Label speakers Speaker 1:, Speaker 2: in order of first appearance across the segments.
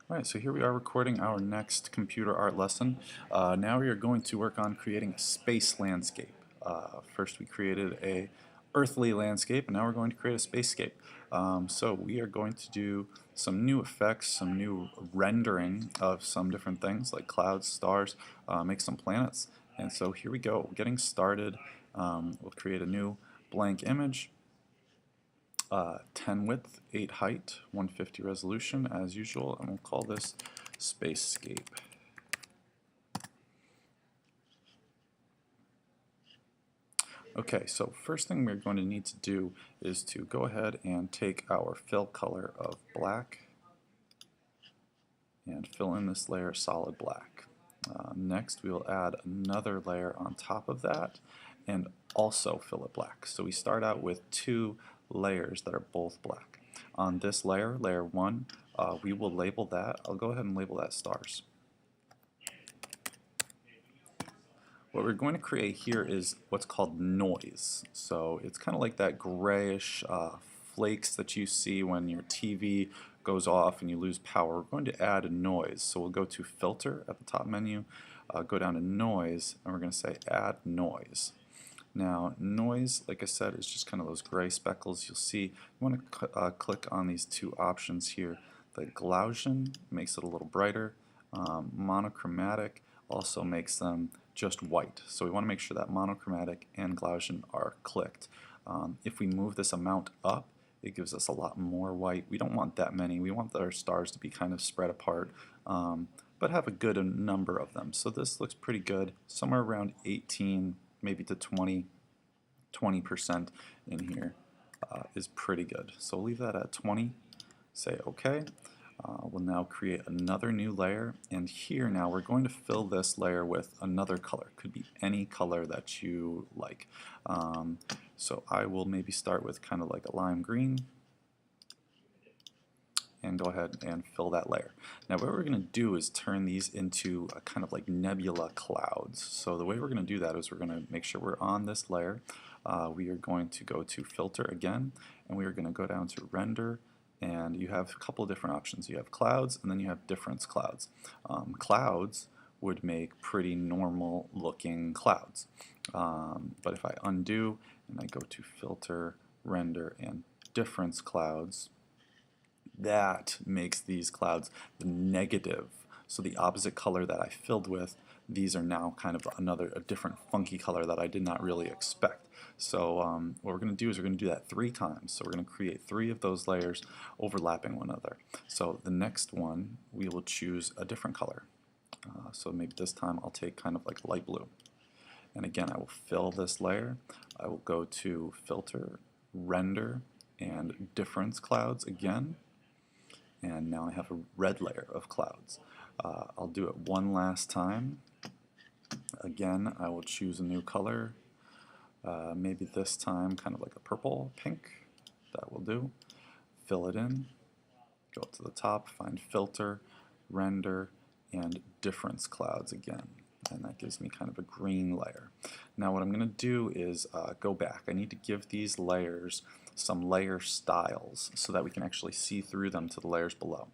Speaker 1: Alright, so here we are recording our next computer art lesson. Now we are going to work on creating a space landscape. First we created a earthly landscape, and now we're going to create a spacescape. So we are going to do some new effects, some new rendering of some different things like clouds, stars, make some planets. And so here we go, getting started. We'll create a new blank image. 10 width, 8 height, 150 resolution as usual, and we'll call this Spacescape. Okay, so first thing we're going to need to do is to go ahead and take our fill color of black and fill in this layer solid black. Next we will add another layer on top of that and also fill it black. So we start out with two layers that are both black. On this layer, layer 1, we will label that. I'll go ahead and label that stars. What we're going to create here is what's called noise. So it's kind of like that grayish flakes that you see when your TV goes off and you lose power. We're going to add a noise. So we'll go to Filter at the top menu, go down to Noise, and we're going to say Add Noise. Now, noise, like I said, is just kind of those gray speckles you'll see. You want to click on these two options here. The Gaussian makes it a little brighter. Monochromatic also makes them just white. So we want to make sure that monochromatic and Gaussian are clicked. If we move this amount up, it gives us a lot more white. We don't want that many. We want our stars to be kind of spread apart, but have a good number of them. So this looks pretty good, somewhere around 18, maybe to 20% in here is pretty good. So we'll leave that at 20, say OK. We'll now create another new layer, and here now we're going to fill this layer with another color. It could be any color that you like. So I will maybe start with kind of like a lime green and go ahead and fill that layer. Now what we're going to do is turn these into a kind of like nebula clouds. So the way we're going to do that is we're going to make sure we're on this layer. We are going to go to Filter again, and we are going to go down to Render, and you have a couple of different options. You have clouds, and then you have difference clouds. Clouds would make pretty normal looking clouds. But if I undo and I go to Filter, Render, and difference clouds, that makes these clouds the negative. So the opposite color that I filled with, these are now kind of a different funky color that I did not really expect. So what we're going to do is we're going to do that 3 times. So we're going to create 3 of those layers overlapping one another. So the next one, we will choose a different color. So maybe this time I'll take kind of like light blue. And again, I will fill this layer. I will go to Filter, Render, and Difference Clouds again. And now I have a red layer of clouds. I'll do it one last time. Again, I will choose a new color. Maybe this time kind of like a purple, pink. That will do. Fill it in. Go up to the top, find Filter, Render, and Difference Clouds again. And that gives me kind of a green layer. Now what I'm going to do is go back. I need to give these layers some layer styles so that we can actually see through them to the layers below.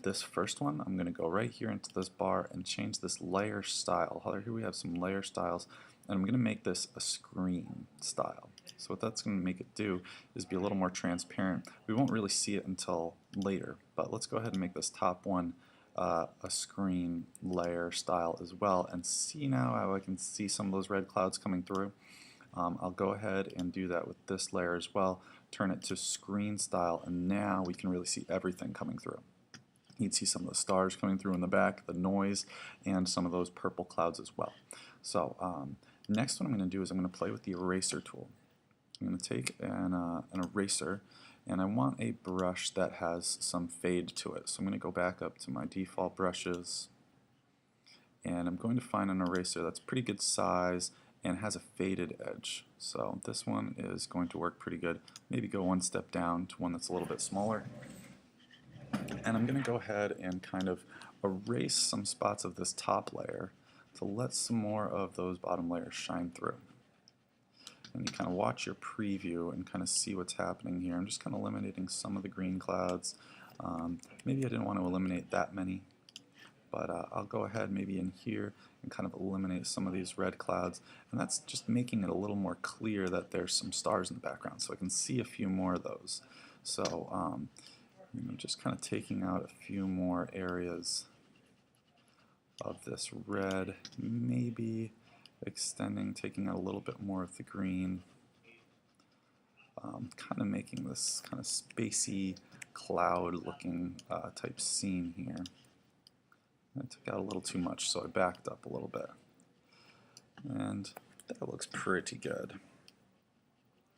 Speaker 1: This first one, I'm going to go right here into this bar and change this layer style. Here we have some layer styles, and I'm going to make this a screen style. So what that's going to make it do is be a little more transparent. We won't really see it until later, but let's go ahead and make this top one a screen layer style as well, and see now how I can see some of those red clouds coming through. I'll go ahead and do that with this layer as well, turn it to screen style, and now we can really see everything coming through. You can see some of the stars coming through in the back, the noise, and some of those purple clouds as well. So next what I'm going to do is I'm going to play with the eraser tool. I'm going to take an eraser, and I want a brush that has some fade to it. So I'm going to go back up to my default brushes, and I'm going to find an eraser that's pretty good size and has a faded edge. So this one is going to work pretty good. Maybe go one step down to one that's a little bit smaller. And I'm going to go ahead and kind of erase some spots of this top layer to let some more of those bottom layers shine through. And you kind of watch your preview and kind of see what's happening here. I'm just kind of eliminating some of the green clouds, Maybe I didn't want to eliminate that many, but I'll go ahead maybe in here and kind of eliminate some of these red clouds, and that's just making it a little more clear that there's some stars in the background, so I can see a few more of those. So just kind of taking out a few more areas of this red, maybe extending, taking out a little bit more of the green, kind of making this kind of spacey cloud looking type scene here. I took out a little too much, so I backed up a little bit. And that looks pretty good.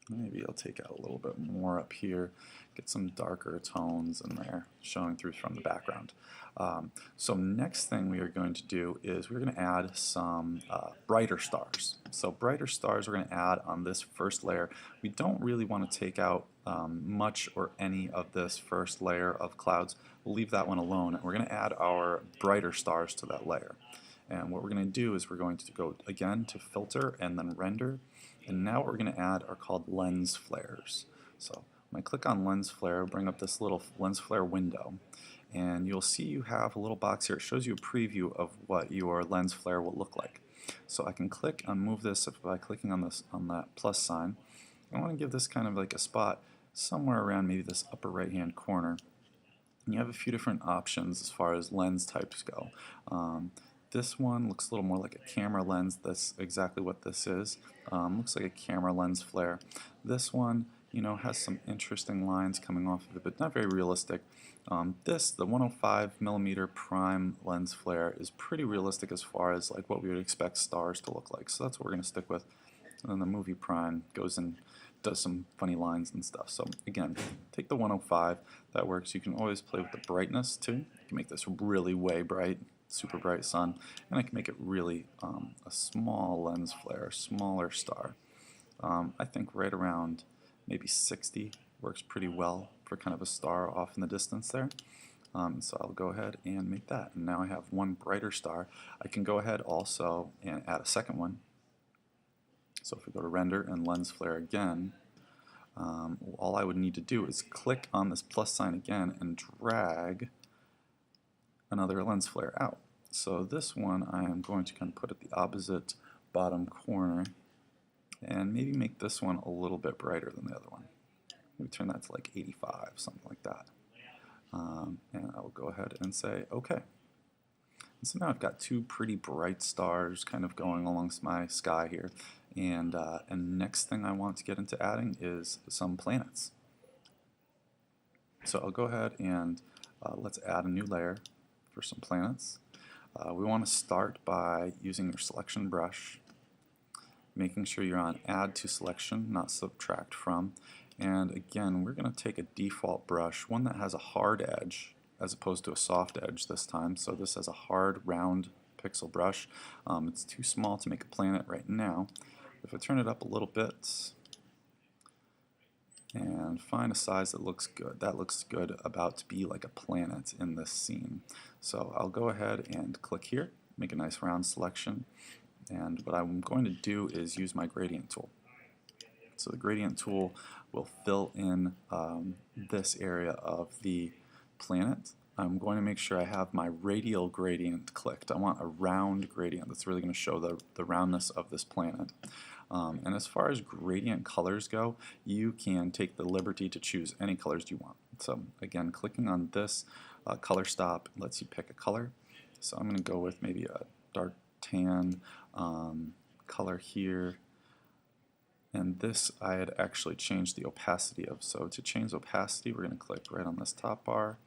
Speaker 1: Maybe I'll take out a little bit more up here, get some darker tones in there showing through from the background. So next thing we are going to do is we're going to add some brighter stars. So brighter stars we're going to add on this first layer. We don't really want to take out much or any of this first layer of clouds. We'll leave that one alone, and we're going to add our brighter stars to that layer. And what we're going to do is we're going to go again to filter and then render. And now what we're going to add are called lens flares. So when I click on lens flare, bring up this little lens flare window, and you'll see you have a little box here. It shows you a preview of what your lens flare will look like. So I can click and move this by clicking on that plus sign. I want to give this kind of like a spot somewhere around maybe this upper right hand corner. And you have a few different options as far as lens types go. This one looks a little more like a camera lens. That's exactly what this is. Looks like a camera lens flare. This one, has some interesting lines coming off of it, but not very realistic. The 105mm prime lens flare is pretty realistic as far as like what we would expect stars to look like. So that's what we're going to stick with. And then the movie prime goes and does some funny lines and stuff. So again, take the 105. That works. You can always play with the brightness too. You can make this really way bright. Super bright sun, and I can make it really a small lens flare, smaller star. I think right around maybe 60 works pretty well for kind of a star off in the distance there. So I'll go ahead and make that, and now I have one brighter star. I can go ahead also and add a second one. So if we go to render and lens flare again, all I would need to do is click on this plus sign again and drag another lens flare out. So this one I am going to kind of put at the opposite bottom corner and maybe make this one a little bit brighter than the other one. Maybe turn that to like 85, something like that. And I will go ahead and say OK. And so now I've got two pretty bright stars kind of going along my sky here. And next thing I want to get into adding is some planets. So I'll go ahead and let's add a new layer for some planets. We want to start by using your selection brush, making sure you're on add to selection, not subtract from. And again, we're going to take a default brush, one that has a hard edge as opposed to a soft edge this time. So this has a hard round pixel brush. It's too small to make a planet right now. If I turn it up a little bit and find a size that looks good, about to be like a planet in this scene. So I'll go ahead and click here, make a nice round selection, and what I'm going to do is use my gradient tool. So the gradient tool will fill in this area of the planet. I'm going to make sure I have my radial gradient clicked. I want a round gradient that's really going to show the roundness of this planet. And as far as gradient colors go, you can take the liberty to choose any colors you want. So again, clicking on this color stop lets you pick a color. So I'm going to go with maybe a dark tan color here. And this I had actually changed the opacity of. So to change opacity, we're going to click right on this top bar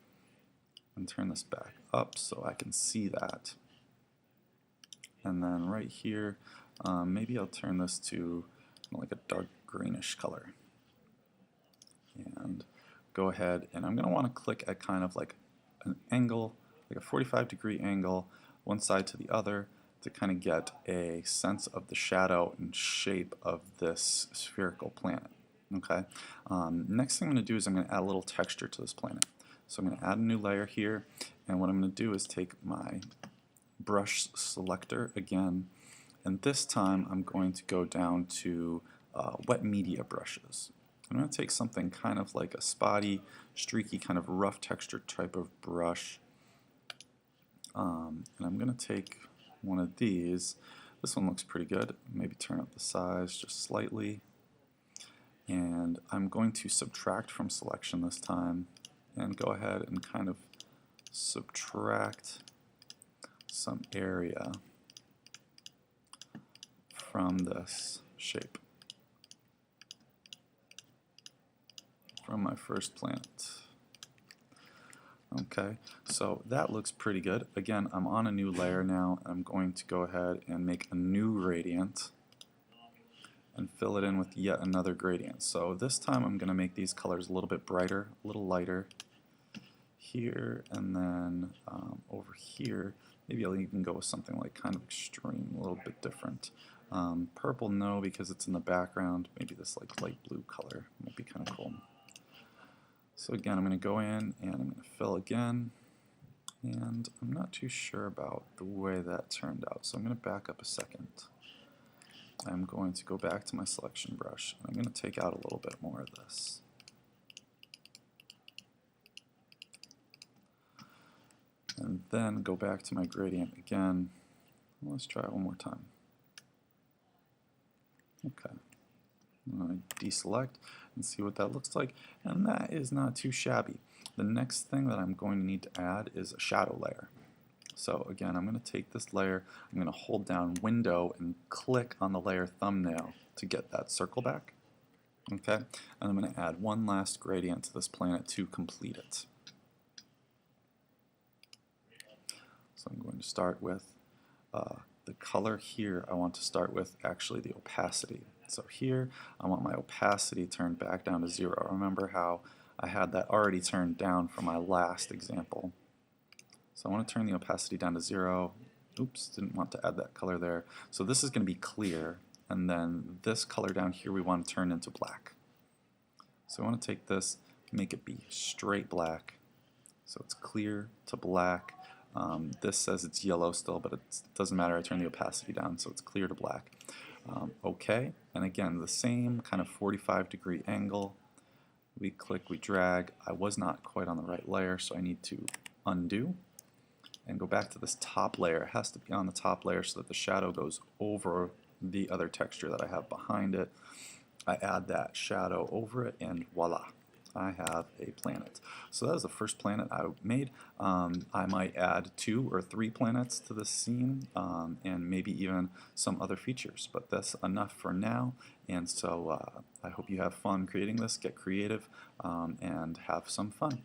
Speaker 1: and turn this back up so I can see that. And then right here, maybe I'll turn this to like a dark greenish color. And go ahead, and I'm going to want to click at kind of like an angle, like a 45-degree angle, one side to the other, to kind of get a sense of the shadow and shape of this spherical planet. Okay. Next thing I'm going to do is I'm going to add a little texture to this planet. So I'm going to add a new layer here, and what I'm going to do is take my brush selector again, and this time I'm going to go down to wet media brushes. I'm going to take something kind of like a spotty, streaky, kind of rough texture type of brush, and I'm going to take one of these. This one looks pretty good. Maybe turn up the size just slightly. And I'm going to subtract from selection this time and go ahead and kind of subtract some area from this shape, from my first planet. Okay, so that looks pretty good. Again, I'm on a new layer now. I'm going to go ahead and make a new gradient and fill it in with yet another gradient. So this time I'm going to make these colors a little bit brighter, a little lighter here, and then over here maybe I'll even go with something like kind of extreme, a little bit different. Purple, no, because it's in the background. Maybe this like light blue color might be kind of cool. So again, I'm going to go in and I'm going to fill again, and I'm not too sure about the way that turned out, so I'm going to back up a second. I'm going to go back to my selection brush, and I'm going to take out a little bit more of this. And then go back to my gradient again. Let's try it one more time. Okay. I'm going to deselect and see what that looks like, and that is not too shabby. The next thing that I'm going to need to add is a shadow layer. So again, I'm going to take this layer, I'm going to hold down Window and click on the layer thumbnail to get that circle back. Okay, and I'm going to add one last gradient to this planet to complete it. So I'm going to start with the color here. I want to start with actually the opacity. So here I want my opacity turned back down to 0. Remember how I had that already turned down from my last example. So I want to turn the opacity down to 0. Oops, didn't want to add that color there. So this is going to be clear, and then this color down here we want to turn into black. So I want to take this, make it be straight black. So it's clear to black. This says it's yellow still, but it doesn't matter. I turn the opacity down, so it's clear to black. Okay, and again, the same kind of 45-degree angle. We click, we drag. I was not quite on the right layer, so I need to undo and go back to this top layer. It has to be on the top layer so that the shadow goes over the other texture that I have behind it. I add that shadow over it, and voila, I have a planet. So that is the first planet I made. I might add 2 or 3 planets to this scene, and maybe even some other features, but that's enough for now. And so I hope you have fun creating this, get creative, and have some fun.